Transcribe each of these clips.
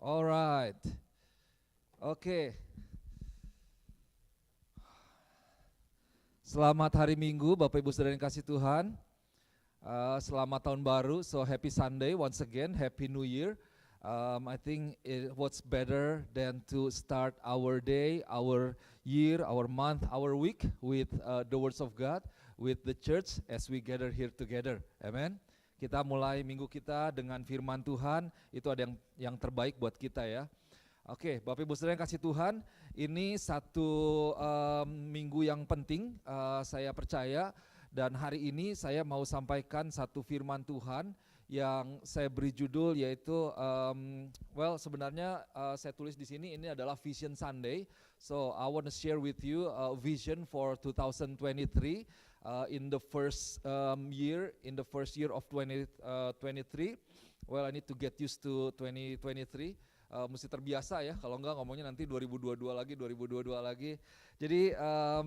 Alright, oke. Selamat hari Minggu, Bapak Ibu Saudara yang kasih Tuhan. Selamat tahun baru, so happy Sunday once again, happy New Year. I think what's better than to start our day, our year, our month, our week with the words of God, with the church as we gather here together. Amen. Kita mulai minggu kita dengan firman Tuhan, itu ada yang terbaik buat kita ya. Oke, Bapak Ibu Saudara yang kasih Tuhan, ini satu minggu yang penting saya percaya, dan hari ini saya mau sampaikan satu firman Tuhan yang saya beri judul yaitu sebenarnya saya tulis di sini ini adalah Vision Sunday. So I want to share with you vision for 2023 in the first year of 2023. Well, I need to get used to 2023. Mesti terbiasa ya, kalau enggak ngomongnya nanti 2022 lagi. Jadi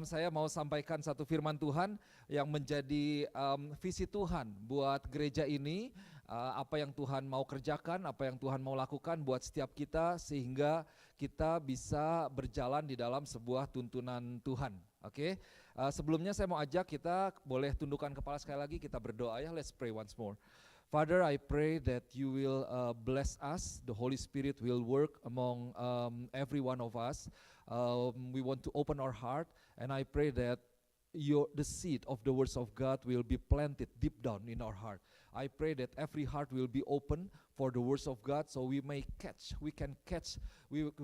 saya mau sampaikan satu firman Tuhan yang menjadi visi Tuhan buat gereja ini, apa yang Tuhan mau kerjakan, apa yang Tuhan mau lakukan buat setiap kita sehingga kita bisa berjalan di dalam sebuah tuntunan Tuhan. Oke. Sebelumnya saya mau ajak kita boleh tundukkan kepala sekali lagi, kita berdoa ya. Let's pray once more. Father, I pray that you will bless us, the Holy Spirit will work among every one of us. We want to open our heart, and I pray that the seed of the words of God will be planted deep down in our heart. I pray that every heart will be open for the words of God, so we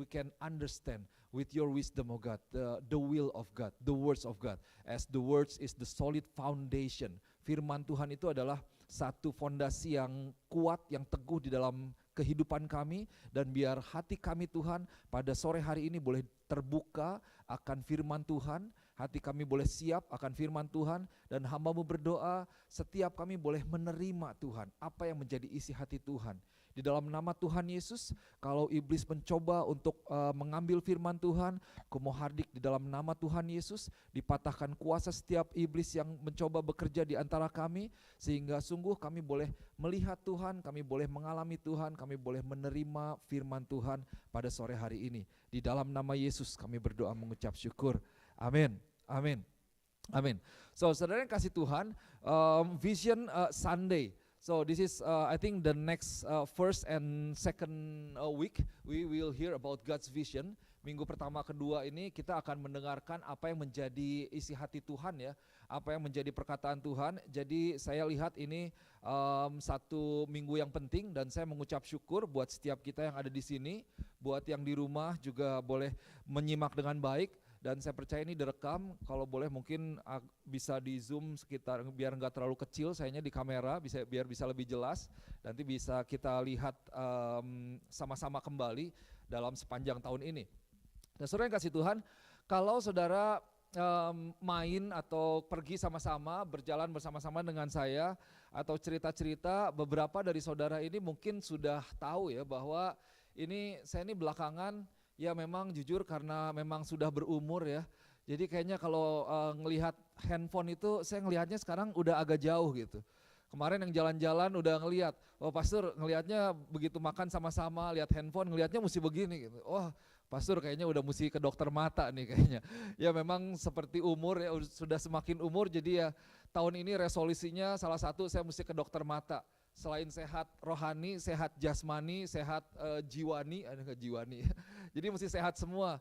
can understand with your wisdom, oh God, the will of God, the words of God. As the words is the solid foundation. Firman Tuhan itu adalah satu fondasi yang kuat, yang teguh di dalam kehidupan kami, dan biar hati kami Tuhan pada sore hari ini boleh terbuka akan firman Tuhan, hati kami boleh siap akan firman Tuhan, dan hamba-Mu berdoa setiap kami boleh menerima Tuhan, apa yang menjadi isi hati Tuhan. Di dalam nama Tuhan Yesus, kalau iblis mencoba untuk mengambil firman Tuhan, aku mau hardik di dalam nama Tuhan Yesus, dipatahkan kuasa setiap iblis yang mencoba bekerja di antara kami, sehingga sungguh kami boleh melihat Tuhan, kami boleh mengalami Tuhan, kami boleh menerima firman Tuhan pada sore hari ini. Di dalam nama Yesus kami berdoa mengucap syukur. Amin, amin, amin. So saudara yang kasih Tuhan, Vision Sunday. So this is I think the next first and second week we will hear about God's vision. Minggu pertama kedua ini kita akan mendengarkan apa yang menjadi isi hati Tuhan ya, apa yang menjadi perkataan Tuhan. Jadi saya lihat ini satu minggu yang penting, dan saya mengucap syukur buat setiap kita yang ada di sini, buat yang di rumah juga boleh menyimak dengan baik. Dan saya percaya ini direkam, kalau boleh mungkin bisa di zoom sekitar biar nggak terlalu kecil, sayanya di kamera biar bisa lebih jelas, nanti bisa kita lihat sama-sama kembali dalam sepanjang tahun ini. Dan saudara yang kasih Tuhan, kalau saudara main atau pergi sama-sama, berjalan bersama-sama dengan saya, atau cerita-cerita, beberapa dari saudara ini mungkin sudah tahu ya bahwa saya ini belakangan ya memang jujur karena memang sudah berumur ya. Jadi kayaknya kalau ngelihat handphone itu saya ngelihatnya sekarang udah agak jauh gitu. Kemarin yang jalan-jalan udah ngelihat, oh pastor ngelihatnya begitu makan sama-sama lihat handphone ngelihatnya mesti begini gitu. Oh pastor kayaknya udah mesti ke dokter mata nih kayaknya. Ya memang seperti umur ya, sudah semakin umur, jadi ya tahun ini resolusinya salah satu saya mesti ke dokter mata. Selain sehat rohani, sehat jasmani, sehat jiwani, jadi mesti sehat semua.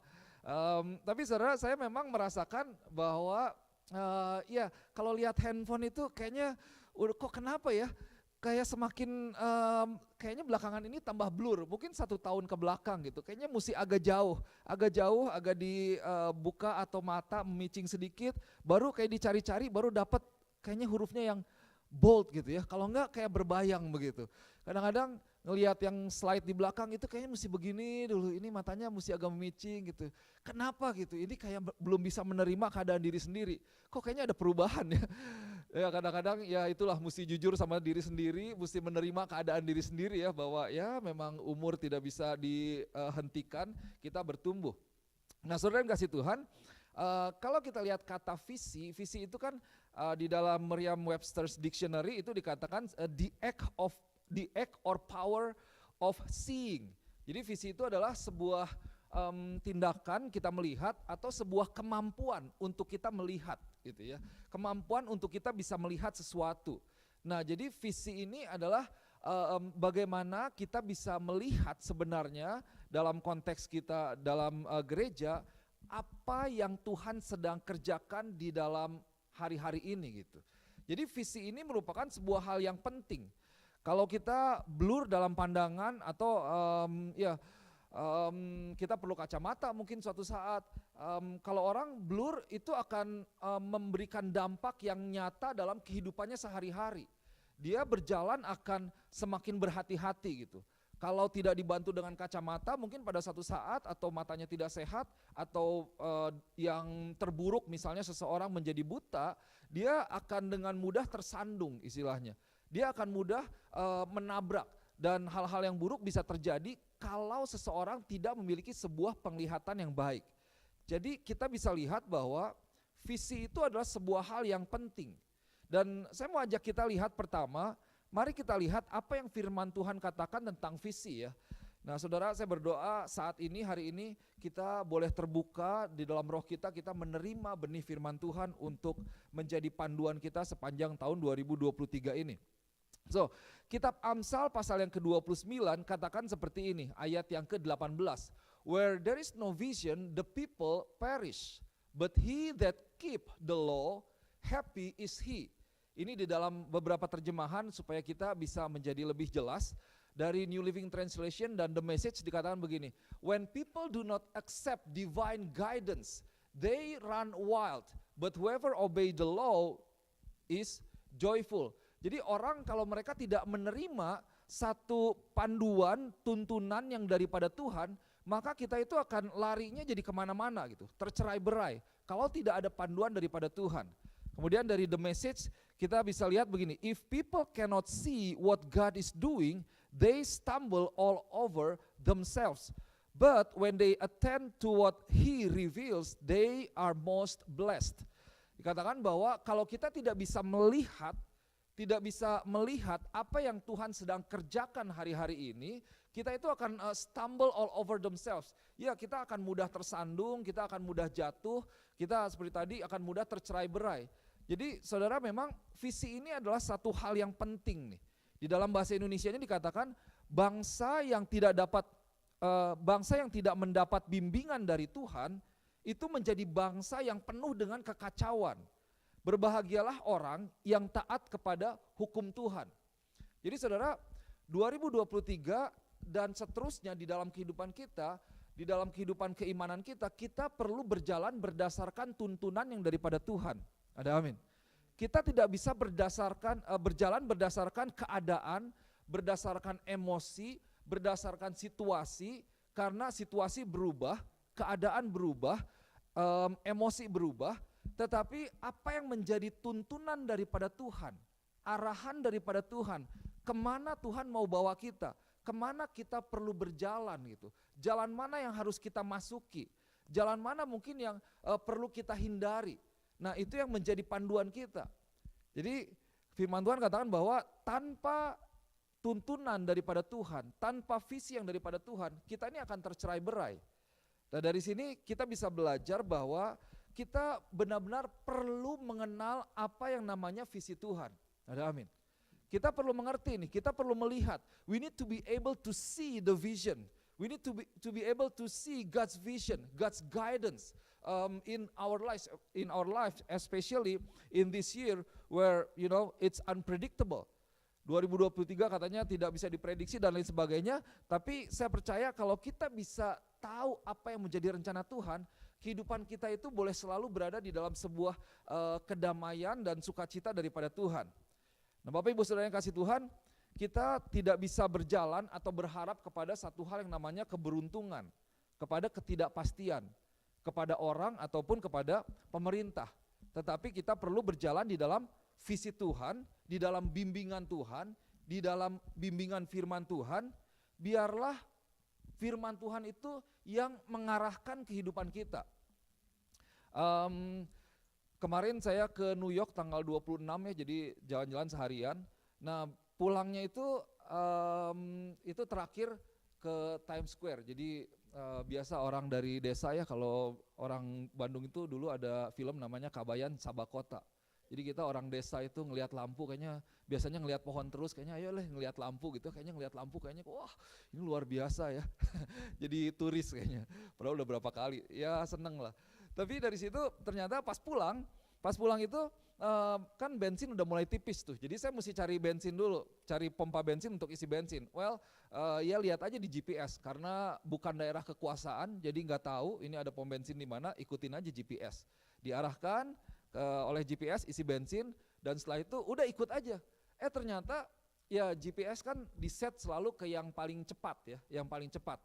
Tapi saudara, saya memang merasakan bahwa ya kalau lihat handphone itu kayaknya kok kenapa ya, kayak semakin kayaknya belakangan ini tambah blur, mungkin 1 tahun ke belakang gitu, kayaknya mesti agak jauh, agak dibuka atau mata memicing sedikit, baru kayak dicari-cari, baru dapat kayaknya hurufnya yang bold gitu ya, kalau enggak kayak berbayang begitu. Kadang-kadang ngelihat yang slide di belakang itu kayaknya mesti begini dulu, ini matanya mesti agak memicing gitu. Kenapa gitu? Ini kayak belum bisa menerima keadaan diri sendiri. Kok kayaknya ada perubahan ya? Ya kadang-kadang ya itulah mesti jujur sama diri sendiri, mesti menerima keadaan diri sendiri ya, bahwa ya memang umur tidak bisa dihentikan, kita bertumbuh. Nah saudara yang kasih Tuhan, kalau kita lihat kata visi itu kan di dalam Merriam-Webster's Dictionary itu dikatakan the act or power of seeing. Jadi visi itu adalah sebuah tindakan kita melihat atau sebuah kemampuan untuk kita melihat gitu ya. Kemampuan untuk kita bisa melihat sesuatu. Nah, jadi visi ini adalah bagaimana kita bisa melihat sebenarnya dalam konteks kita dalam gereja apa yang Tuhan sedang kerjakan di dalam hari-hari ini gitu. Jadi visi ini merupakan sebuah hal yang penting. Kalau kita blur dalam pandangan atau kita perlu kacamata mungkin suatu saat. Kalau orang blur itu akan memberikan dampak yang nyata dalam kehidupannya sehari-hari. Dia berjalan akan semakin berhati-hati gitu. Kalau tidak dibantu dengan kacamata mungkin pada satu saat atau matanya tidak sehat atau yang terburuk misalnya seseorang menjadi buta, dia akan dengan mudah tersandung istilahnya. Dia akan mudah menabrak dan hal-hal yang buruk bisa terjadi kalau seseorang tidak memiliki sebuah penglihatan yang baik. Jadi kita bisa lihat bahwa visi itu adalah sebuah hal yang penting. Dan saya mau ajak kita lihat pertama, mari kita lihat apa yang firman Tuhan katakan tentang visi ya. Nah saudara, saya berdoa saat ini, hari ini kita boleh terbuka di dalam roh kita menerima benih firman Tuhan untuk menjadi panduan kita sepanjang tahun 2023 ini. So, kitab Amsal pasal yang ke-29 katakan seperti ini, ayat yang ke-18. Where there is no vision, the people perish, but he that keep the law, happy is he. Ini di dalam beberapa terjemahan supaya kita bisa menjadi lebih jelas. Dari New Living Translation dan The Message dikatakan begini, when people do not accept divine guidance, they run wild, but whoever obey the law is joyful. Jadi orang kalau mereka tidak menerima satu panduan, tuntunan yang daripada Tuhan, maka kita itu akan larinya jadi kemana-mana gitu, tercerai-berai kalau tidak ada panduan daripada Tuhan. Kemudian dari The Message kita bisa lihat begini, if people cannot see what God is doing, they stumble all over themselves. But when they attend to what He reveals, they are most blessed. Dikatakan bahwa kalau kita tidak bisa melihat apa yang Tuhan sedang kerjakan hari-hari ini, kita itu akan stumble all over themselves. Ya, kita akan mudah tersandung, kita akan mudah jatuh, kita seperti tadi akan mudah tercerai-berai. Jadi saudara, memang visi ini adalah satu hal yang penting nih. Di dalam bahasa Indonesia ini dikatakan bangsa yang tidak mendapat bimbingan dari Tuhan itu menjadi bangsa yang penuh dengan kekacauan. Berbahagialah orang yang taat kepada hukum Tuhan. Jadi saudara, 2023 dan seterusnya di dalam kehidupan kita, di dalam kehidupan keimanan kita, kita perlu berjalan berdasarkan tuntunan yang daripada Tuhan. Ada amin. Kita tidak bisa berjalan berdasarkan keadaan, berdasarkan emosi, berdasarkan situasi, karena situasi berubah, keadaan berubah, emosi berubah. Tetapi apa yang menjadi tuntunan daripada Tuhan, arahan daripada Tuhan, kemana Tuhan mau bawa kita, kemana kita perlu berjalan gitu, jalan mana yang harus kita masuki, jalan mana mungkin yang perlu kita hindari. Nah itu yang menjadi panduan kita. Jadi firman Tuhan katakan bahwa tanpa tuntunan daripada Tuhan, tanpa visi yang daripada Tuhan, kita ini akan tercerai-berai. Nah dari sini kita bisa belajar bahwa kita benar-benar perlu mengenal apa yang namanya visi Tuhan. Ada amin. Kita perlu mengerti nih, kita perlu melihat. We need to be able to see the vision. We need to be able to see God's vision, God's guidance in our lives, especially in this year where it's unpredictable. 2023 katanya tidak bisa diprediksi dan lain sebagainya, tapi saya percaya kalau kita bisa tahu apa yang menjadi rencana Tuhan, kehidupan kita itu boleh selalu berada di dalam sebuah kedamaian dan sukacita daripada Tuhan. Nah Bapak Ibu Saudara yang kasih Tuhan, kita tidak bisa berjalan atau berharap kepada satu hal yang namanya keberuntungan, kepada ketidakpastian, kepada orang ataupun kepada pemerintah. Tetapi kita perlu berjalan di dalam visi Tuhan, di dalam bimbingan Tuhan, di dalam bimbingan firman Tuhan. Biarlah firman Tuhan itu yang mengarahkan kehidupan kita. Kemarin saya ke New York tanggal 26 ya, jadi jalan-jalan seharian. Nah pulangnya itu terakhir ke Times Square. Jadi biasa orang dari desa ya, kalau orang Bandung itu dulu ada film namanya Kabayan Sabakota. Jadi kita orang desa itu ngelihat lampu kayaknya biasanya ngelihat pohon terus, kayaknya ayo lah ngelihat lampu gitu, kayaknya ngelihat lampu kayaknya wah ini luar biasa ya. Jadi turis kayaknya. Padahal udah berapa kali, ya seneng lah. Tapi dari situ ternyata pas pulang itu kan bensin udah mulai tipis tuh. Jadi saya mesti cari bensin dulu, cari pompa bensin untuk isi bensin. Well, ya lihat aja di GPS karena bukan daerah kekuasaan, jadi nggak tahu ini ada pom bensin di mana, ikutin aja GPS. Diarahkan oleh GPS isi bensin dan setelah itu udah ikut aja. Ternyata ya GPS kan di set selalu ke yang paling cepat ya, yang paling cepat,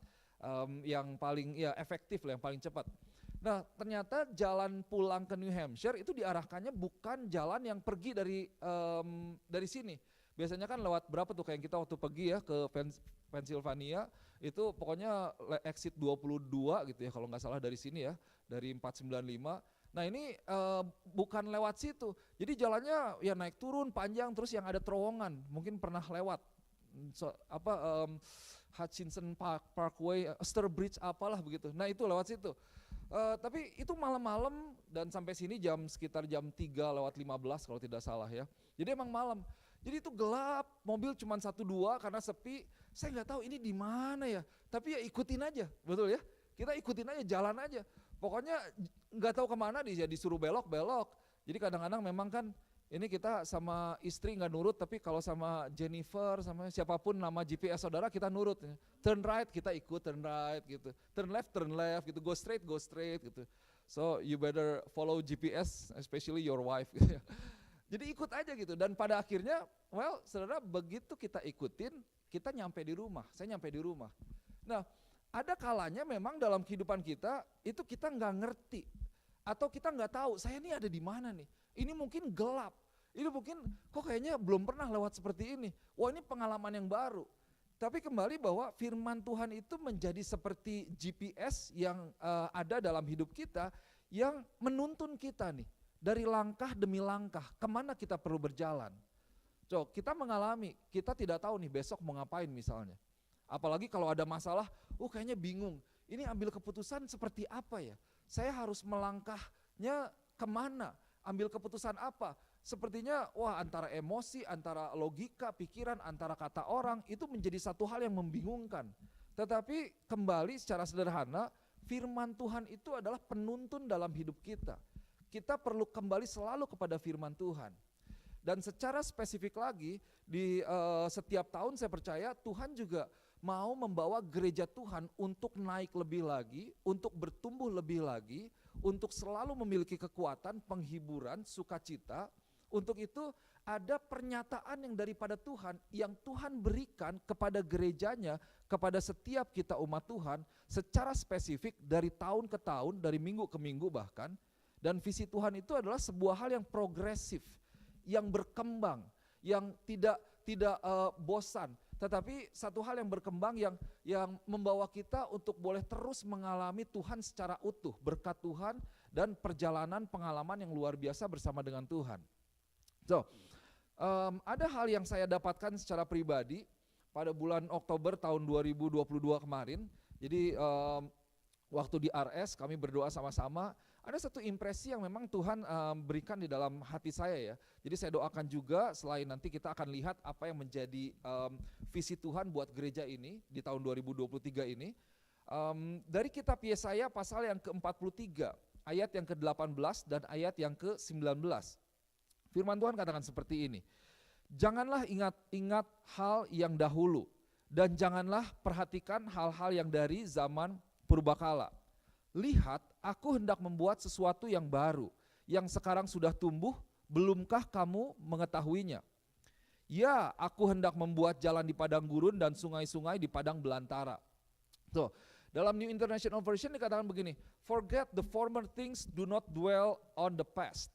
yang paling ya efektif lah, yang paling cepat. Nah ternyata jalan pulang ke New Hampshire itu diarahkannya bukan jalan yang pergi dari sini. Biasanya kan lewat berapa tuh kayak kita waktu pergi ya ke Pennsylvania itu pokoknya exit 22 gitu ya kalau nggak salah dari sini ya, dari 495. Nah ini bukan lewat situ, jadi jalannya ya naik turun panjang terus yang ada terowongan, mungkin pernah lewat Hutchinson Parkway, Sturbridge apalah begitu. Nah itu lewat situ. Tapi itu malam-malam dan sampai sini sekitar jam 3:15 kalau tidak salah ya. Jadi emang malam. Jadi itu gelap, mobil cuma 1-2 karena sepi. Saya nggak tahu ini di mana ya. Tapi ya ikutin aja, betul ya. Kita ikutin aja, jalan aja. Pokoknya nggak tahu kemana dia disuruh belok. Jadi kadang-kadang memang kan ini kita sama istri nggak nurut, tapi kalau sama Jennifer, sama siapapun nama GPS saudara kita nurut. Turn right kita ikut turn right gitu, turn left gitu, go straight gitu. So you better follow GPS, especially your wife. Gitu ya. Jadi ikut aja gitu dan pada akhirnya, well saudara begitu kita ikutin, kita nyampe di rumah. Saya nyampe di rumah. Nah ada kalanya memang dalam kehidupan kita itu kita nggak ngerti atau kita nggak tahu saya ini ada di mana nih. Ini mungkin gelap, ini mungkin kok kayaknya belum pernah lewat seperti ini. Wah ini pengalaman yang baru. Tapi kembali bahwa firman Tuhan itu menjadi seperti GPS yang ada dalam hidup kita yang menuntun kita nih dari langkah demi langkah kemana kita perlu berjalan. Kita mengalami, kita tidak tahu nih besok mau ngapain misalnya. Apalagi kalau ada masalah, kayaknya bingung. Ini ambil keputusan seperti apa ya? Saya harus melangkahnya kemana? Ambil keputusan apa? Sepertinya antara emosi, antara logika, pikiran, antara kata orang itu menjadi satu hal yang membingungkan. Tetapi kembali secara sederhana, firman Tuhan itu adalah penuntun dalam hidup kita. Kita perlu kembali selalu kepada firman Tuhan. Dan secara spesifik lagi di setiap tahun saya percaya Tuhan juga mau membawa gereja Tuhan untuk naik lebih lagi, untuk bertumbuh lebih lagi, untuk selalu memiliki kekuatan, penghiburan, sukacita. Untuk itu ada pernyataan yang daripada Tuhan, yang Tuhan berikan kepada gerejanya, kepada setiap kita umat Tuhan, secara spesifik dari tahun ke tahun, dari minggu ke minggu bahkan. Dan visi Tuhan itu adalah sebuah hal yang progresif, yang berkembang, yang tidak bosan. Tetapi satu hal yang berkembang yang membawa kita untuk boleh terus mengalami Tuhan secara utuh, berkat Tuhan dan perjalanan pengalaman yang luar biasa bersama dengan Tuhan. Ada hal yang saya dapatkan secara pribadi pada bulan Oktober tahun 2022 kemarin. Jadi waktu di RS kami berdoa sama-sama. Ada satu impresi yang memang Tuhan berikan di dalam hati saya ya. Jadi saya doakan juga selain nanti kita akan lihat apa yang menjadi visi Tuhan buat gereja ini di tahun 2023 ini. Dari kitab Yesaya pasal yang ke-43, ayat yang ke-18 dan ayat yang ke-19. Firman Tuhan katakan seperti ini. Janganlah ingat hal yang dahulu dan janganlah perhatikan hal-hal yang dari zaman purbakala. Lihat, aku hendak membuat sesuatu yang baru, yang sekarang sudah tumbuh, belumkah kamu mengetahuinya? Ya, aku hendak membuat jalan di padang gurun dan sungai-sungai di padang belantara. Dalam New International Version dikatakan begini, forget the former things, do not dwell on the past.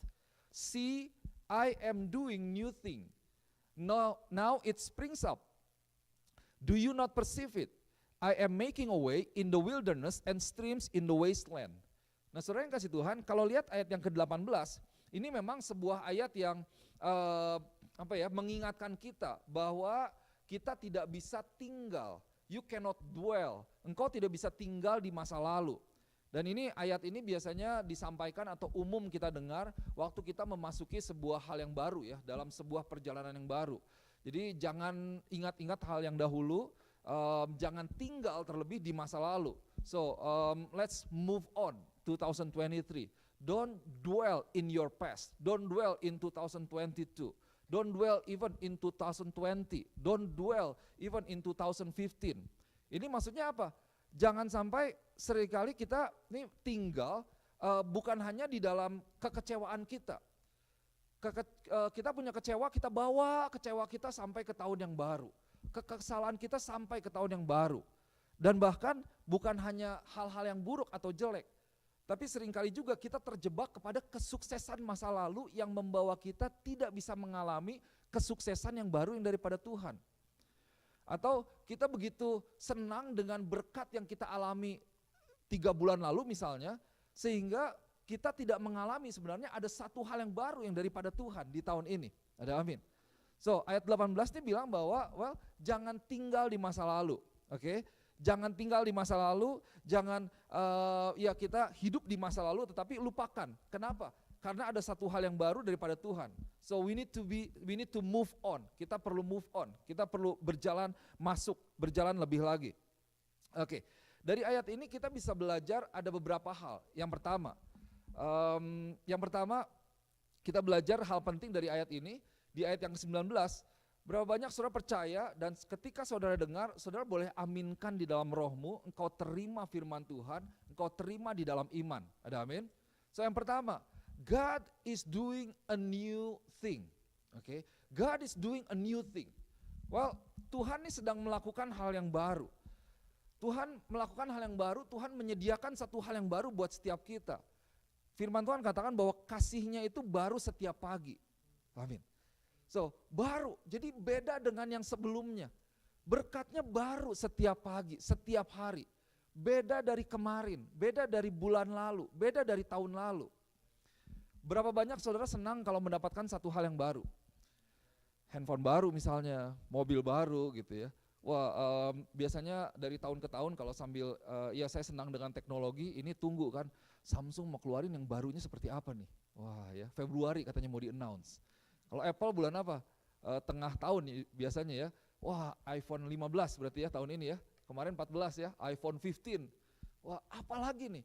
See, I am doing new thing. Now it springs up. Do you not perceive it? I am making a way in the wilderness and streams in the wasteland. Nah saudara yang kasih Tuhan, kalau lihat ayat yang ke-18, ini memang sebuah ayat yang mengingatkan kita bahwa kita tidak bisa tinggal You cannot dwell. Engkau tidak bisa tinggal di masa lalu. Dan ini ayat ini biasanya disampaikan atau umum kita dengar waktu kita memasuki sebuah hal yang baru ya, dalam sebuah perjalanan yang baru. Jadi jangan ingat-ingat hal yang dahulu, jangan tinggal terlebih di masa lalu. So let's move on 2023. Don't dwell in your past. Don't dwell in 2022. Don't dwell even in 2020. Don't dwell even in 2015. Ini maksudnya apa? Jangan sampai seringkali kita nih tinggal bukan hanya di dalam kekecewaan kita. Kita punya kecewa, kita bawa kecewa kita sampai ke tahun yang baru. Kesalahan kita sampai ke tahun yang baru. Dan bahkan bukan hanya hal-hal yang buruk atau jelek, tapi seringkali juga kita terjebak kepada kesuksesan masa lalu yang membawa kita tidak bisa mengalami kesuksesan yang baru yang daripada Tuhan. Atau kita begitu senang dengan berkat yang kita alami 3 bulan lalu misalnya, sehingga kita tidak mengalami sebenarnya ada satu hal yang baru yang daripada Tuhan di tahun ini. Ada amin. So ayat 18 ini bilang bahwa jangan tinggal di masa lalu, oke? Jangan tinggal di masa lalu, jangan ya kita hidup di masa lalu tetapi lupakan. Kenapa? Karena ada satu hal yang baru daripada Tuhan. So we need to move on. Kita perlu move on. Kita perlu berjalan berjalan lebih lagi. Oke. Dari ayat ini kita bisa belajar ada beberapa hal. Yang pertama kita belajar hal penting dari ayat ini. Di ayat yang ke-19, berapa banyak saudara percaya dan ketika saudara dengar, saudara boleh aminkan di dalam rohmu, engkau terima firman Tuhan, engkau terima di dalam iman. Ada amin? So yang pertama, God is doing a new thing. Okay? God is doing a new thing. Well, Tuhan ini sedang melakukan hal yang baru. Tuhan melakukan hal yang baru, Tuhan menyediakan satu hal yang baru buat setiap kita. Firman Tuhan katakan bahwa kasih-Nya itu baru setiap pagi. Amin. So, baru, jadi beda dengan yang sebelumnya. Berkat-Nya baru setiap pagi, setiap hari. Beda dari kemarin, beda dari bulan lalu, beda dari tahun lalu. Berapa banyak saudara senang kalau mendapatkan satu hal yang baru? Handphone baru misalnya, mobil baru gitu ya. Wah, biasanya dari tahun ke tahun kalau sambil ya saya senang dengan teknologi, ini tunggu kan Samsung mau keluarin yang barunya seperti apa nih. Wah ya, Februari katanya mau di-announce. Kalau Apple bulan apa? Tengah tahun biasanya ya. Wah, iPhone 15 berarti ya tahun ini ya. Kemarin 14 ya, iPhone 15. Wah, apalagi nih?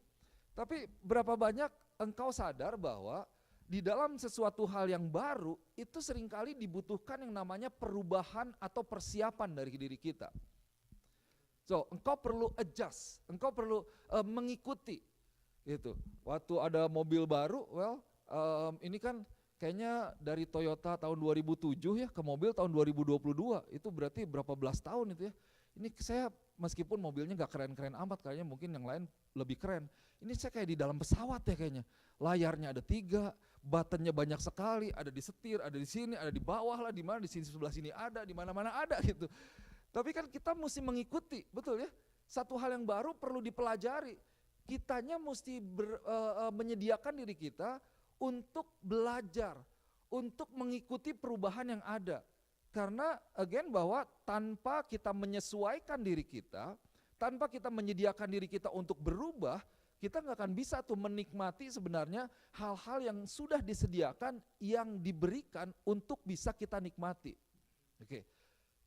Tapi berapa banyak engkau sadar bahwa di dalam sesuatu hal yang baru itu seringkali dibutuhkan yang namanya perubahan atau persiapan dari diri kita. So, engkau perlu adjust, engkau perlu mengikuti itu. Waktu ada mobil baru, ini kan kayaknya dari Toyota tahun 2007 ya ke mobil tahun 2022, itu berarti berapa belas tahun itu ya. Ini saya meskipun mobilnya gak keren-keren amat, kayaknya mungkin yang lain lebih keren. Ini saya kayak di dalam pesawat ya kayaknya. Layarnya ada 3, buttonnya banyak sekali, ada di setir, ada di sini, ada di bawah lah, di mana di sini sebelah sini ada, di mana-mana ada gitu. Tapi kan kita mesti mengikuti, betul ya? Satu hal yang baru perlu dipelajari. Kitanya mesti menyediakan diri kita untuk belajar, untuk mengikuti perubahan yang ada. Karena again bahwa tanpa kita menyesuaikan diri kita, tanpa kita menyediakan diri kita untuk berubah, kita nggak akan bisa tuh menikmati sebenarnya hal-hal yang sudah disediakan, yang diberikan untuk bisa kita nikmati. Oke.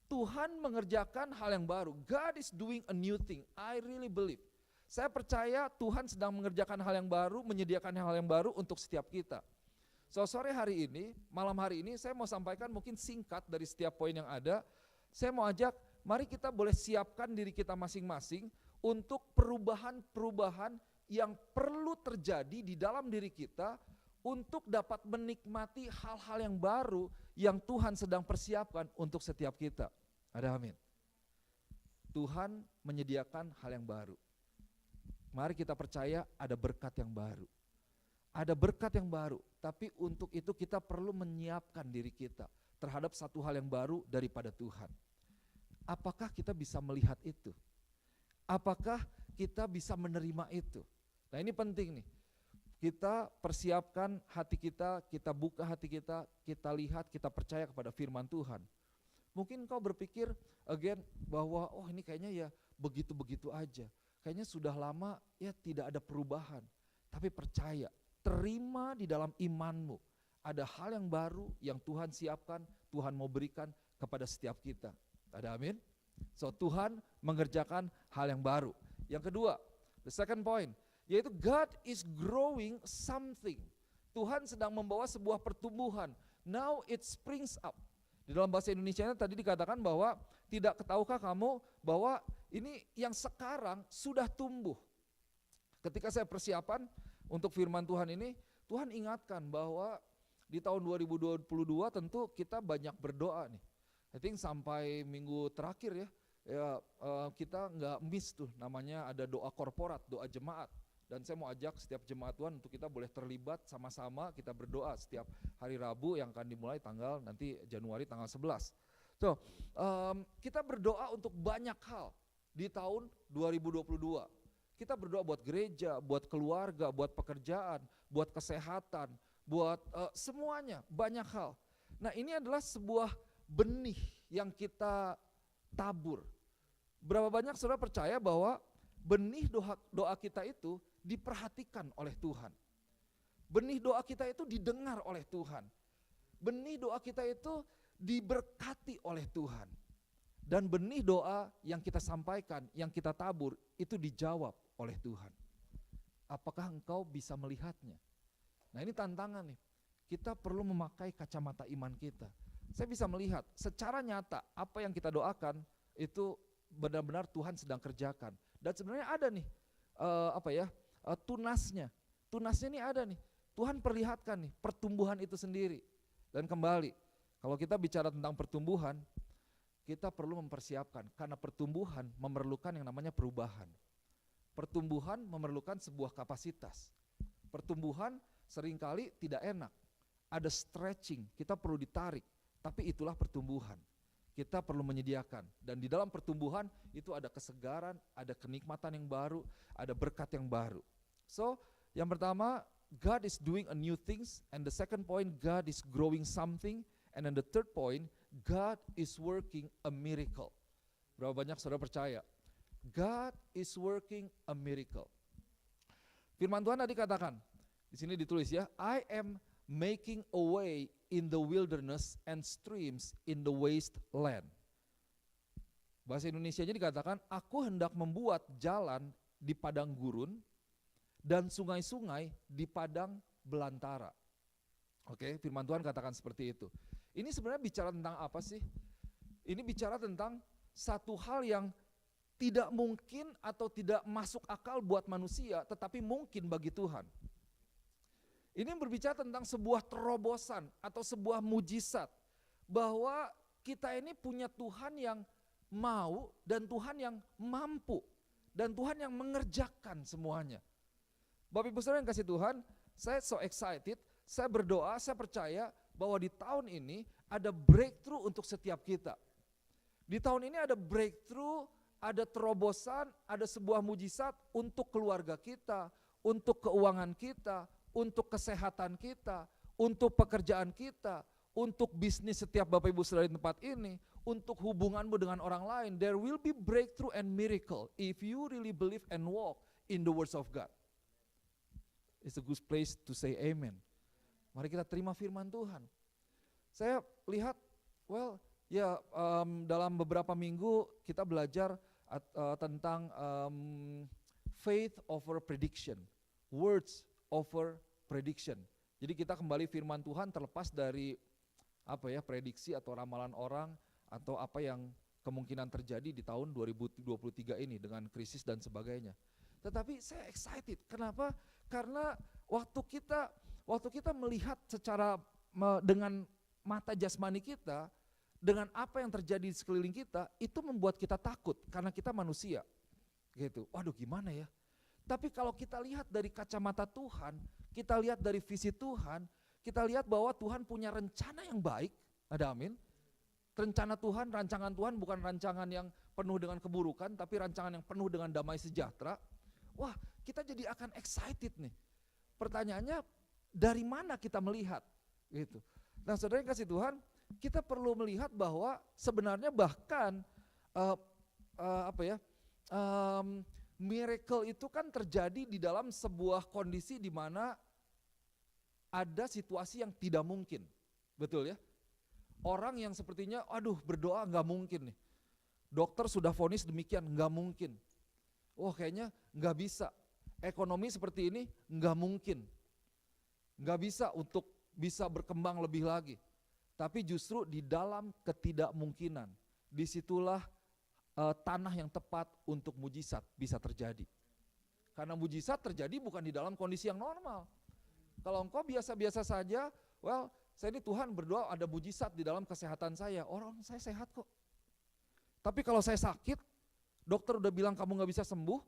Tuhan mengerjakan hal yang baru. God is doing a new thing. I really believe. Saya percaya Tuhan sedang mengerjakan hal yang baru, menyediakan hal yang baru untuk setiap kita. So sore hari ini, malam hari ini saya mau sampaikan mungkin singkat dari setiap poin yang ada. Saya mau ajak, mari kita boleh siapkan diri kita masing-masing untuk perubahan-perubahan yang perlu terjadi di dalam diri kita untuk dapat menikmati hal-hal yang baru yang Tuhan sedang persiapkan untuk setiap kita. Ada amin. Tuhan menyediakan hal yang baru. Mari kita percaya ada berkat yang baru. Ada berkat yang baru, tapi untuk itu kita perlu menyiapkan diri kita terhadap satu hal yang baru daripada Tuhan. Apakah kita bisa melihat itu? Apakah kita bisa menerima itu? Nah ini penting nih, kita persiapkan hati kita buka hati kita lihat, kita percaya kepada firman Tuhan. Mungkin engkau berpikir again bahwa ini kayaknya ya begitu-begitu aja. Kayaknya sudah lama ya tidak ada perubahan. Tapi percaya, terima di dalam imanmu. Ada hal yang baru yang Tuhan siapkan, Tuhan mau berikan kepada setiap kita. Ada amin? So Tuhan mengerjakan hal yang baru. Yang kedua, the second point, yaitu God is growing something. Tuhan sedang membawa sebuah pertumbuhan. Now it springs up. Di dalam bahasa Indonesianya tadi dikatakan bahwa tidak tahukah kamu bahwa ini yang sekarang sudah tumbuh. Ketika saya persiapan untuk firman Tuhan ini, Tuhan ingatkan bahwa di tahun 2022 tentu kita banyak berdoa nih. I think sampai minggu terakhir kita nggak miss tuh namanya ada doa korporat, doa jemaat. Dan saya mau ajak setiap jemaat Tuhan untuk kita boleh terlibat sama-sama kita berdoa setiap hari Rabu yang akan dimulai tanggal nanti Januari tanggal 11. So, kita berdoa untuk banyak hal di tahun 2022. Kita berdoa buat gereja, buat keluarga, buat pekerjaan, buat kesehatan, buat semuanya, banyak hal. Nah ini adalah sebuah benih yang kita tabur. Berapa banyak saudara percaya bahwa benih doa kita itu diperhatikan oleh Tuhan. Benih doa kita itu didengar oleh Tuhan. Benih doa kita itu diberkati oleh Tuhan. Dan benih doa yang kita sampaikan, yang kita tabur itu dijawab oleh Tuhan. Apakah engkau bisa melihatnya? Nah ini tantangan nih. Kita perlu memakai kacamata iman kita. Saya bisa melihat secara nyata apa yang kita doakan itu benar-benar Tuhan sedang kerjakan. Dan sebenarnya ada nih tunasnya. Tunasnya nih ada nih. Tuhan perlihatkan nih pertumbuhan itu sendiri. Dan kembali, kalau kita bicara tentang pertumbuhan, kita perlu mempersiapkan karena pertumbuhan memerlukan yang namanya perubahan. Pertumbuhan memerlukan sebuah kapasitas. Pertumbuhan seringkali tidak enak. Ada stretching, kita perlu ditarik, tapi itulah pertumbuhan. Kita perlu menyediakan, dan di dalam pertumbuhan itu ada kesegaran, ada kenikmatan yang baru, ada berkat yang baru. So, yang pertama, God is doing a new things, and the second point, God is growing something, and then the third point, God is working a miracle. Berapa banyak saudara percaya? God is working a miracle. Firman Tuhan tadi katakan, di sini ditulis ya, I am making a way in the wilderness and streams in the wasteland. Bahasa Indonesianya dikatakan, aku hendak membuat jalan di padang gurun dan sungai-sungai di padang belantara. Oke, firman Tuhan katakan seperti itu. Ini sebenarnya bicara tentang apa sih? Ini bicara tentang satu hal yang tidak mungkin atau tidak masuk akal buat manusia, tetapi mungkin bagi Tuhan. Ini berbicara tentang sebuah terobosan atau sebuah mujizat, bahwa kita ini punya Tuhan yang mau dan Tuhan yang mampu dan Tuhan yang mengerjakan semuanya. Bapak Ibu Saudara yang kasih Tuhan, saya so excited, saya berdoa, saya percaya bahwa di tahun ini ada breakthrough untuk setiap kita. Di tahun ini ada breakthrough, ada terobosan, ada sebuah mujizat untuk keluarga kita, untuk keuangan kita, untuk kesehatan kita, untuk pekerjaan kita, untuk bisnis setiap Bapak Ibu Saudara di tempat ini, untuk hubunganmu dengan orang lain. There will be breakthrough and miracle if you really believe and walk in the words of God. It's a good place to say amen. Mari kita terima firman Tuhan. Saya lihat, dalam beberapa minggu kita belajar tentang faith over prediction, words over prediction. Jadi kita kembali firman Tuhan terlepas dari prediksi atau ramalan orang atau apa yang kemungkinan terjadi di tahun 2023 ini dengan krisis dan sebagainya. Tetapi saya excited. Kenapa? Karena waktu kita melihat secara dengan mata jasmani kita, dengan apa yang terjadi di sekeliling kita, itu membuat kita takut karena kita manusia. Gitu. Waduh, gimana ya? Tapi kalau kita lihat dari kacamata Tuhan, kita lihat dari visi Tuhan, kita lihat bahwa Tuhan punya rencana yang baik. Ada amin. Rencana Tuhan, rancangan Tuhan bukan rancangan yang penuh dengan keburukan, tapi rancangan yang penuh dengan damai sejahtera. Wah, kita jadi akan excited nih. Pertanyaannya, dari mana kita melihat? Gitu. Nah, saudara yang kasih Tuhan, kita perlu melihat bahwa sebenarnya bahkan miracle itu kan terjadi di dalam sebuah kondisi di mana ada situasi yang tidak mungkin, betul ya? Orang yang sepertinya, aduh berdoa nggak mungkin nih. Dokter sudah vonis demikian, nggak mungkin. Wah kayaknya nggak bisa. Ekonomi seperti ini nggak mungkin. Nggak bisa untuk bisa berkembang lebih lagi. Tapi justru di dalam ketidakmungkinan, disitulah tanah yang tepat untuk mujizat bisa terjadi. Karena mujizat terjadi bukan di dalam kondisi yang normal. Kalau engkau biasa-biasa saja, well, saya ini Tuhan berdoa ada mujizat di dalam kesehatan saya. Orang saya sehat kok. Tapi kalau saya sakit, dokter udah bilang kamu gak bisa sembuh,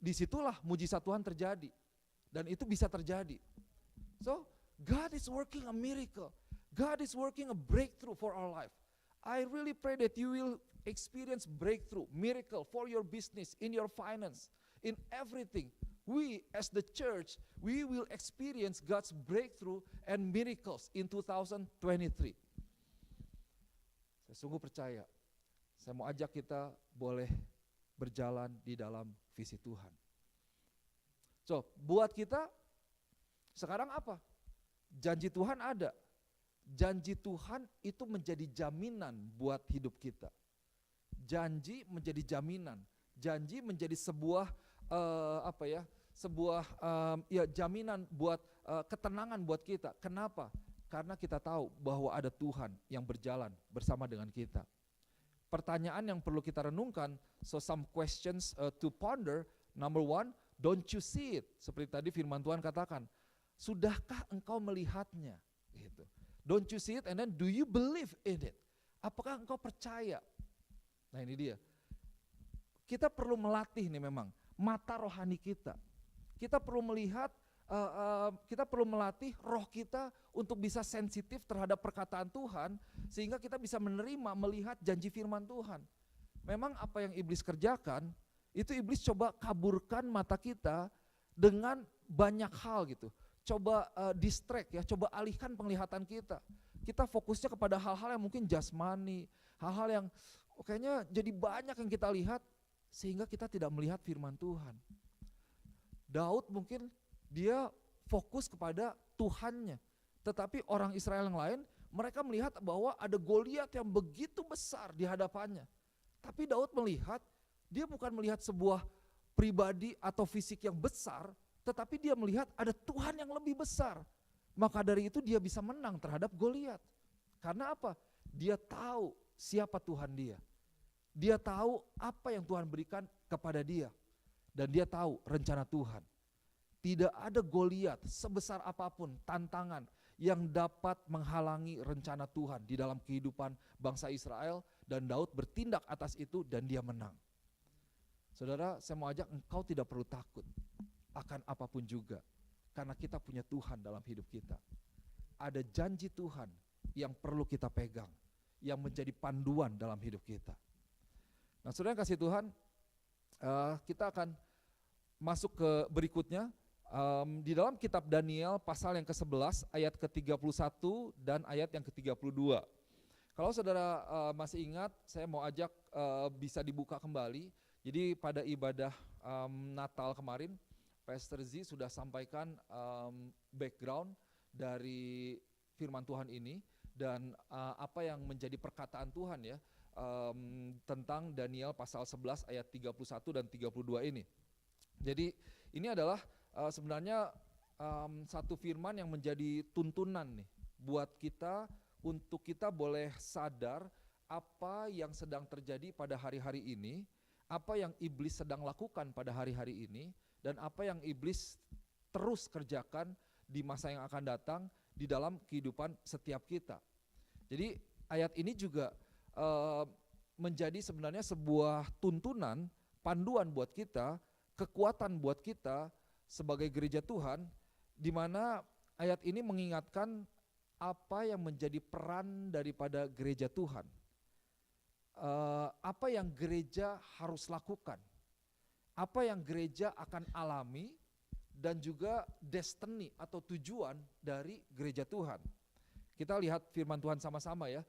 disitulah mujizat Tuhan terjadi. Dan itu bisa terjadi. So, God is working a miracle. God is working a breakthrough for our life. I really pray that you will experience breakthrough, miracle for your business, in your finance, in everything. We as the church, we will experience God's breakthrough and miracles in 2023. Saya sungguh percaya, saya mau ajak kita boleh berjalan di dalam visi Tuhan. So, buat kita sekarang apa? Janji Tuhan ada. Janji Tuhan itu menjadi jaminan buat hidup kita. Janji menjadi jaminan. Janji menjadi sebuah jaminan buat ketenangan buat kita. Kenapa? Karena kita tahu bahwa ada Tuhan yang berjalan bersama dengan kita. Pertanyaan yang perlu kita renungkan, so some questions to ponder. Number one, don't you see it? Seperti tadi firman Tuhan katakan, sudahkah engkau melihatnya? Gitu. Don't you see it and then do you believe in it? Apakah engkau percaya? Nah ini dia. Kita perlu melatih nih memang mata rohani kita. Kita perlu melihat, kita perlu melatih roh kita untuk bisa sensitif terhadap perkataan Tuhan, sehingga kita bisa menerima, melihat janji firman Tuhan. Memang apa yang iblis kerjakan, itu iblis coba kaburkan mata kita dengan banyak hal gitu. Coba distract ya, coba alihkan penglihatan kita. Kita fokusnya kepada hal-hal yang mungkin jasmani, hal-hal yang kayaknya jadi banyak yang kita lihat, sehingga kita tidak melihat firman Tuhan. Daud mungkin dia fokus kepada Tuhannya, tetapi orang Israel yang lain, mereka melihat bahwa ada Goliat yang begitu besar di hadapannya. Tapi Daud melihat, dia bukan melihat sebuah pribadi atau fisik yang besar, tetapi dia melihat ada Tuhan yang lebih besar. Maka dari itu dia bisa menang terhadap Goliat. Karena apa? Dia tahu siapa Tuhan dia. Dia tahu apa yang Tuhan berikan kepada dia. Dan dia tahu rencana Tuhan. Tidak ada Goliat sebesar apapun tantangan yang dapat menghalangi rencana Tuhan di dalam kehidupan bangsa Israel. Dan Daud bertindak atas itu dan dia menang. Saudara, saya mau ajak engkau tidak perlu takut akan apapun juga, karena kita punya Tuhan dalam hidup kita. Ada janji Tuhan yang perlu kita pegang, yang menjadi panduan dalam hidup kita. Nah saudara yang kasih Tuhan, kita akan masuk ke berikutnya, di dalam kitab Daniel pasal yang ke-11 ayat ke-31 dan ayat yang ke-32. Kalau saudara masih ingat, saya mau ajak bisa dibuka kembali. Jadi pada ibadah Natal kemarin, Pastor Z sudah sampaikan background dari firman Tuhan ini dan apa yang menjadi perkataan Tuhan ya tentang Daniel pasal 11 ayat 31 dan 32 ini. Jadi ini adalah sebenarnya satu firman yang menjadi tuntunan nih buat kita untuk kita boleh sadar apa yang sedang terjadi pada hari-hari ini, apa yang iblis sedang lakukan pada hari-hari ini, dan apa yang iblis terus kerjakan di masa yang akan datang di dalam kehidupan setiap kita. Jadi ayat ini juga menjadi sebenarnya sebuah tuntunan, panduan buat kita, kekuatan buat kita sebagai gereja Tuhan, di mana ayat ini mengingatkan apa yang menjadi peran daripada gereja Tuhan. Apa yang gereja harus lakukan, apa yang gereja akan alami, dan juga destiny atau tujuan dari gereja Tuhan. Kita lihat firman Tuhan sama-sama ya.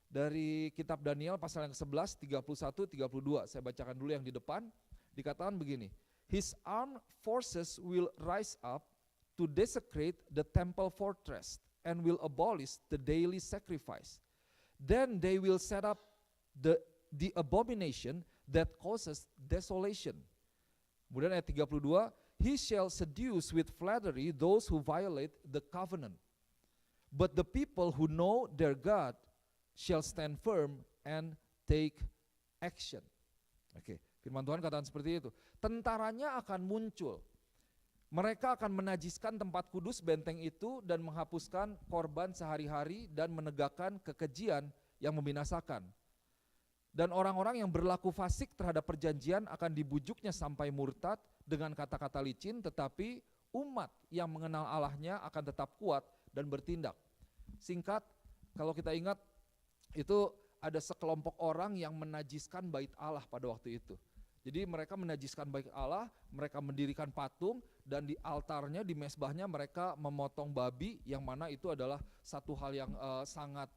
Dari kitab Daniel pasal yang ke-11, 31, 32. Saya bacakan dulu yang di depan. Dikatakan begini. His armed forces will rise up to desecrate the temple fortress and will abolish the daily sacrifice. Then they will set up the abomination that causes desolation. Kemudian ayat 32, he shall seduce with flattery those who violate the covenant. But the people who know their God shall stand firm and take action. Oke, firman Tuhan katakan seperti itu. Tentaranya akan muncul. Mereka akan menajiskan tempat kudus benteng itu dan menghapuskan korban sehari-hari dan menegakkan kekejian yang membinasakan. Dan orang-orang yang berlaku fasik terhadap perjanjian akan dibujuknya sampai murtad dengan kata-kata licin, tetapi umat yang mengenal Allahnya akan tetap kuat dan bertindak. Singkat, kalau kita ingat, itu ada sekelompok orang yang menajiskan bait Allah pada waktu itu. Jadi mereka menajiskan bait Allah, mereka mendirikan patung, dan di altarnya, di mezbahnya mereka memotong babi, yang mana itu adalah satu hal yang sangat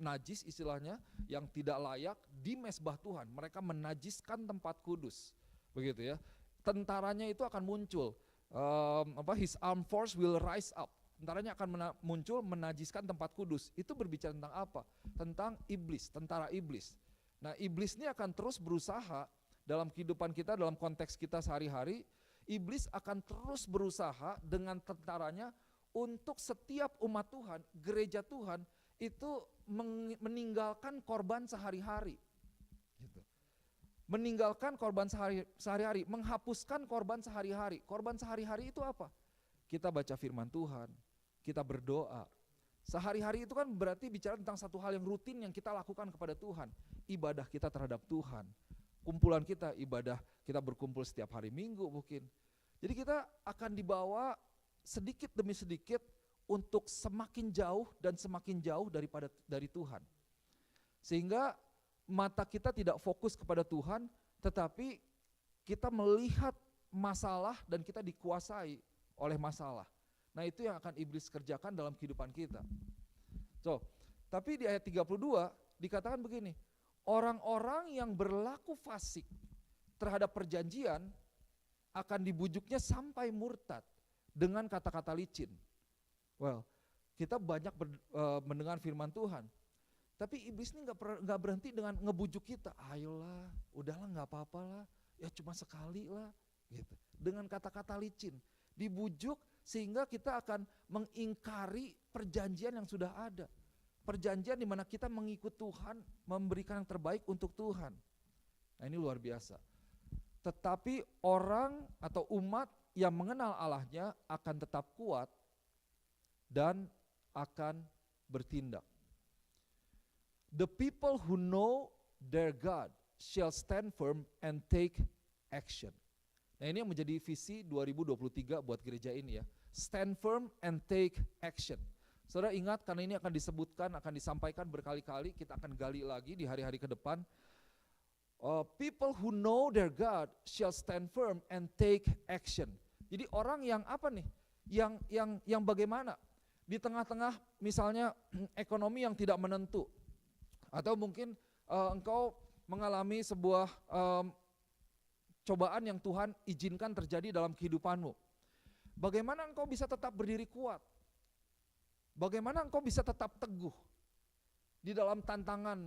najis istilahnya, yang tidak layak di mezbah Tuhan. Mereka menajiskan tempat kudus, begitu ya. Tentaranya itu akan muncul, his armed force will rise up. Tentaranya akan muncul menajiskan tempat kudus. Itu berbicara tentang apa? Tentang iblis, tentara iblis. Nah, iblis ini akan terus berusaha dalam kehidupan kita, dalam konteks kita sehari-hari. Iblis akan terus berusaha dengan tentaranya untuk setiap umat Tuhan, gereja Tuhan itu meninggalkan korban sehari-hari. Gitu. Meninggalkan korban sehari-hari, menghapuskan korban sehari-hari. Korban sehari-hari itu apa? Kita baca firman Tuhan, kita berdoa. Sehari-hari itu kan berarti bicara tentang satu hal yang rutin yang kita lakukan kepada Tuhan. Ibadah kita terhadap Tuhan. Kumpulan kita, ibadah kita berkumpul setiap hari Minggu mungkin. Jadi kita akan dibawa sedikit demi sedikit untuk semakin jauh dan semakin jauh dari Tuhan. Sehingga mata kita tidak fokus kepada Tuhan, tetapi kita melihat masalah dan kita dikuasai oleh masalah. Nah, itu yang akan iblis kerjakan dalam kehidupan kita. Tapi di ayat 32 dikatakan begini, orang-orang yang berlaku fasik terhadap perjanjian akan dibujuknya sampai murtad dengan kata-kata licin. Well, kita banyak mendengar firman Tuhan, tapi iblis ini nggak berhenti dengan ngebujuk kita. Ayolah, udahlah, nggak apa-apalah, ya cuma sekali lah, gitu. Dengan kata-kata licin, dibujuk sehingga kita akan mengingkari perjanjian yang sudah ada. Perjanjian di mana kita mengikut Tuhan, memberikan yang terbaik untuk Tuhan. Nah, ini luar biasa. Tetapi orang atau umat yang mengenal Allahnya akan tetap kuat dan akan bertindak. The people who know their God shall stand firm and take action. Nah, ini yang menjadi visi 2023 buat gereja ini ya. Stand firm and take action. Saudara ingat, karena ini akan disebutkan, akan disampaikan berkali-kali, kita akan gali lagi di hari-hari ke depan. People who know their God shall stand firm and take action. Jadi orang yang apa nih? Yang bagaimana? Di tengah-tengah misalnya ekonomi yang tidak menentu, atau mungkin engkau mengalami sebuah cobaan yang Tuhan izinkan terjadi dalam kehidupanmu. Bagaimana engkau bisa tetap berdiri kuat? Bagaimana engkau bisa tetap teguh di dalam tantangan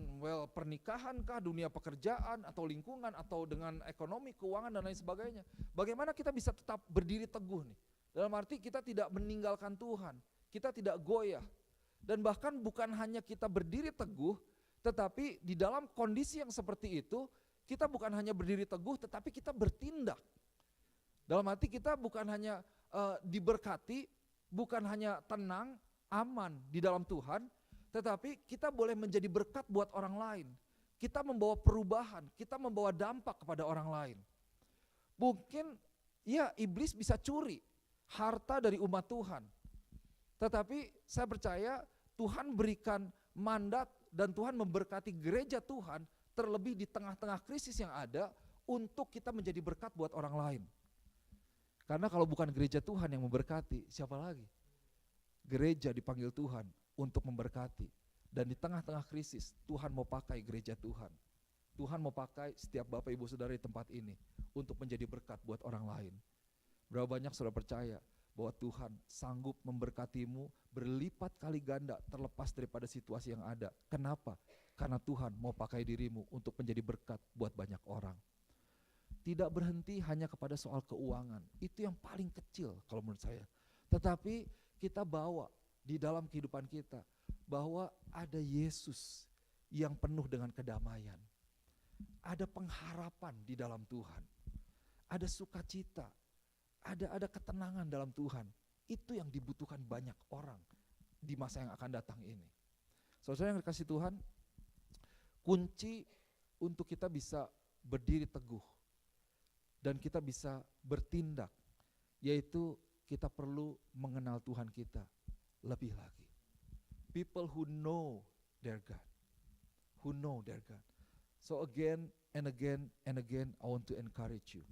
pernikahan kah, dunia pekerjaan atau lingkungan atau dengan ekonomi, keuangan dan lain sebagainya. Bagaimana kita bisa tetap berdiri teguh nih? Dalam arti kita tidak meninggalkan Tuhan, kita tidak goyah. Dan bahkan bukan hanya kita berdiri teguh, tetapi di dalam kondisi yang seperti itu, kita bukan hanya berdiri teguh, tetapi kita bertindak. Dalam arti kita bukan hanya diberkati, bukan hanya tenang, aman di dalam Tuhan, tetapi kita boleh menjadi berkat buat orang lain. Kita membawa perubahan, kita membawa dampak kepada orang lain. Mungkin ya iblis bisa curi harta dari umat Tuhan, tetapi saya percaya Tuhan berikan mandat dan Tuhan memberkati gereja Tuhan, terlebih di tengah-tengah krisis yang ada, untuk kita menjadi berkat buat orang lain. Karena kalau bukan gereja Tuhan yang memberkati, siapa lagi? Gereja dipanggil Tuhan untuk memberkati. Dan di tengah-tengah krisis, Tuhan mau pakai gereja Tuhan. Tuhan mau pakai setiap Bapak Ibu Saudara di tempat ini untuk menjadi berkat buat orang lain. Berapa banyak saudara percaya bahwa Tuhan sanggup memberkatimu berlipat kali ganda terlepas daripada situasi yang ada. Kenapa? Karena Tuhan mau pakai dirimu untuk menjadi berkat buat banyak orang. Tidak berhenti hanya kepada soal keuangan. Itu yang paling kecil kalau menurut saya. Tetapi kita bawa di dalam kehidupan kita bahwa ada Yesus yang penuh dengan kedamaian. Ada pengharapan di dalam Tuhan. Ada sukacita. Ada ketenangan dalam Tuhan. Itu yang dibutuhkan banyak orang di masa yang akan datang ini. Saudara yang dikasihi Tuhan, kunci untuk kita bisa berdiri teguh dan kita bisa bertindak, yaitu kita perlu mengenal Tuhan kita lebih lagi. People who know their God. Who know their God. So again and again and again, I want to encourage you.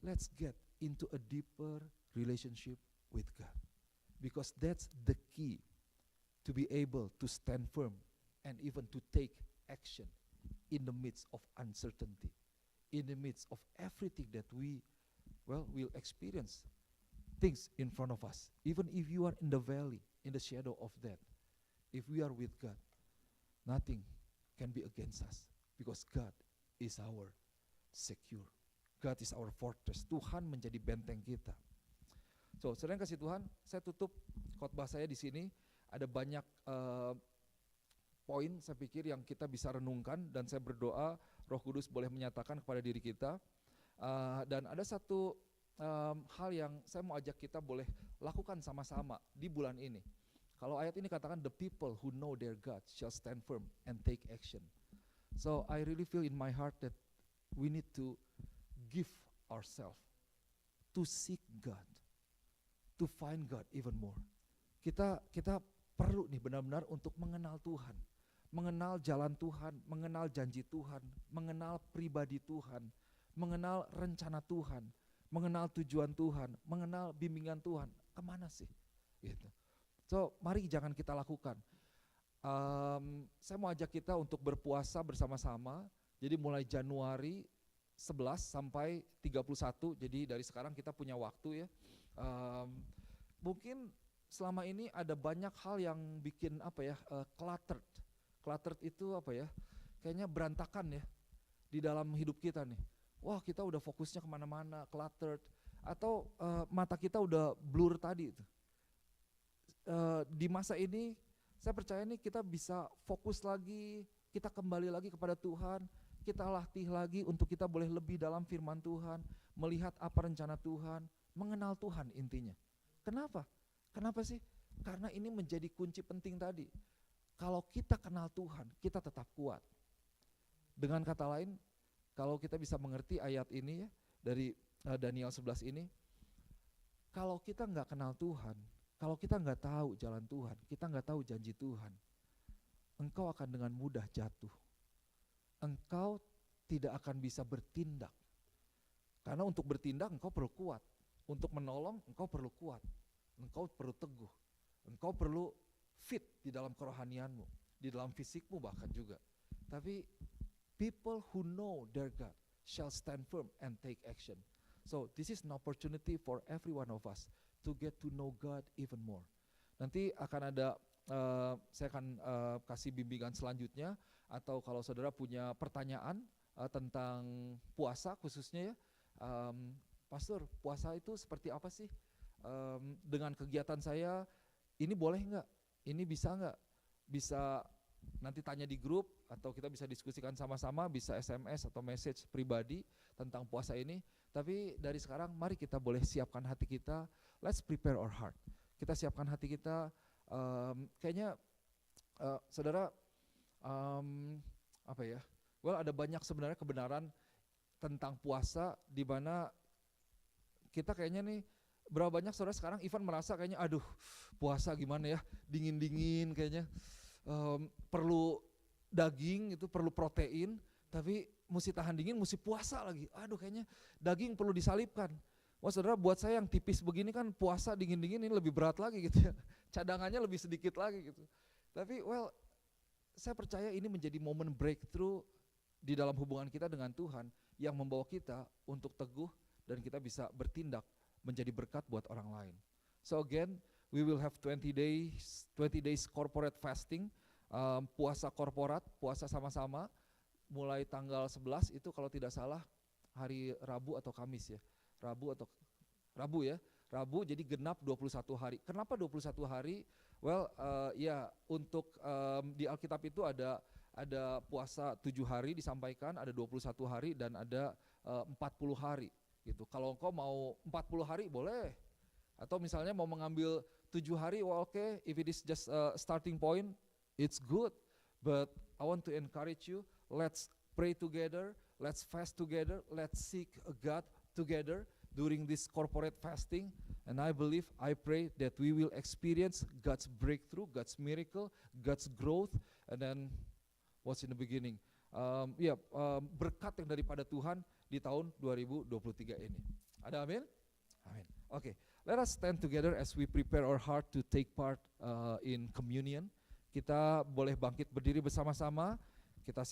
Let's get into a deeper relationship with God. Because that's the key to be able to stand firm and even to take action in the midst of uncertainty. In the midst of everything that we will experience. Things in front of us. Even if you are in the valley, in the shadow of death. If we are with God, nothing can be against us, because God is our secure. God is our fortress. Tuhan menjadi benteng kita. So, saudara yang kasih Tuhan, saya tutup khotbah saya di sini. Ada banyak poin saya pikir yang kita bisa renungkan, dan saya berdoa Roh Kudus boleh menyatakan kepada diri kita. Dan ada satu hal yang saya mau ajak kita boleh lakukan sama-sama di bulan ini. Kalau ayat ini katakan, the people who know their God shall stand firm and take action. So I really feel in my heart that we need to give ourselves to seek God, to find God even more. Kita perlu nih benar-benar untuk mengenal Tuhan, mengenal jalan Tuhan, mengenal janji Tuhan, mengenal pribadi Tuhan, mengenal rencana Tuhan, mengenal tujuan Tuhan, mengenal bimbingan Tuhan. Kemana sih? Gitu. So mari jangan kita lakukan. Saya mau ajak kita untuk berpuasa bersama-sama. Jadi mulai Januari 11 sampai 31. Jadi dari sekarang kita punya waktu ya. Mungkin selama ini ada banyak hal yang bikin cluttered. Cluttered itu apa ya? Kayaknya berantakan ya di dalam hidup kita nih. Wah, kita udah fokusnya kemana-mana, cluttered. Atau mata kita udah blur tadi itu. Di masa ini saya percaya nih kita bisa fokus lagi, kita kembali lagi kepada Tuhan, kita latih lagi untuk kita boleh lebih dalam firman Tuhan, melihat apa rencana Tuhan, mengenal Tuhan intinya. Kenapa? Kenapa sih? Karena ini menjadi kunci penting tadi. Kalau kita kenal Tuhan, kita tetap kuat. Dengan kata lain, kalau kita bisa mengerti ayat ini ya, dari Daniel 11 ini, kalau kita nggak kenal Tuhan, kalau kita nggak tahu jalan Tuhan, kita nggak tahu janji Tuhan, engkau akan dengan mudah jatuh. Engkau tidak akan bisa bertindak. Karena untuk bertindak engkau perlu kuat. Untuk menolong engkau perlu kuat. Engkau perlu teguh. Engkau perlu fit di dalam kerohanianmu, di dalam fisikmu bahkan juga. Tapi people who know their God shall stand firm and take action. So this is an opportunity for every one of us to get to know God even more. Nanti akan ada, saya akan kasih bimbingan selanjutnya, atau kalau saudara punya pertanyaan tentang puasa khususnya ya, Pastor, puasa itu seperti apa sih? Dengan kegiatan saya, ini boleh nggak? Ini bisa nggak? Bisa nanti tanya di grup, atau kita bisa diskusikan sama-sama, bisa SMS atau message pribadi tentang puasa ini. Tapi dari sekarang mari kita boleh siapkan hati kita. Let's prepare our heart. Kita siapkan hati kita. Kayaknya saudara, ada banyak sebenarnya kebenaran tentang puasa, di mana kita kayaknya nih, berapa banyak saudara sekarang even merasa kayaknya aduh puasa gimana ya, dingin-dingin kayaknya, perlu daging, itu perlu protein, tapi mesti tahan dingin, mesti puasa lagi. Aduh kayaknya daging perlu disalibkan. Wah saudara, buat saya yang tipis begini kan puasa dingin-dingin ini lebih berat lagi gitu ya. Cadangannya lebih sedikit lagi gitu. Tapi saya percaya ini menjadi momen breakthrough di dalam hubungan kita dengan Tuhan yang membawa kita untuk teguh dan kita bisa bertindak menjadi berkat buat orang lain. So again, we will have 20 days corporate fasting, puasa korporat, puasa sama-sama, mulai tanggal 11 itu kalau tidak salah hari Rabu atau Kamis ya. Rabu jadi genap 21 hari. Kenapa 21 hari? Untuk di Alkitab itu ada puasa 7 hari disampaikan, ada 21 hari dan ada 40 hari gitu. Kalau engkau mau 40 hari boleh. Atau misalnya mau mengambil 7 hari, oke, if it is just a starting point, it's good. But I want to encourage you, let's pray together, let's fast together, let's seek God together during this corporate fasting, and I pray that we will experience God's breakthrough, God's miracle, God's growth, and then what's in the beginning, berkat yang daripada Tuhan di tahun 2023 ini. Ada amin? Amin. Okay, let us stand together as we prepare our heart to take part in communion. Kita boleh bangkit berdiri bersama-sama. Kita siap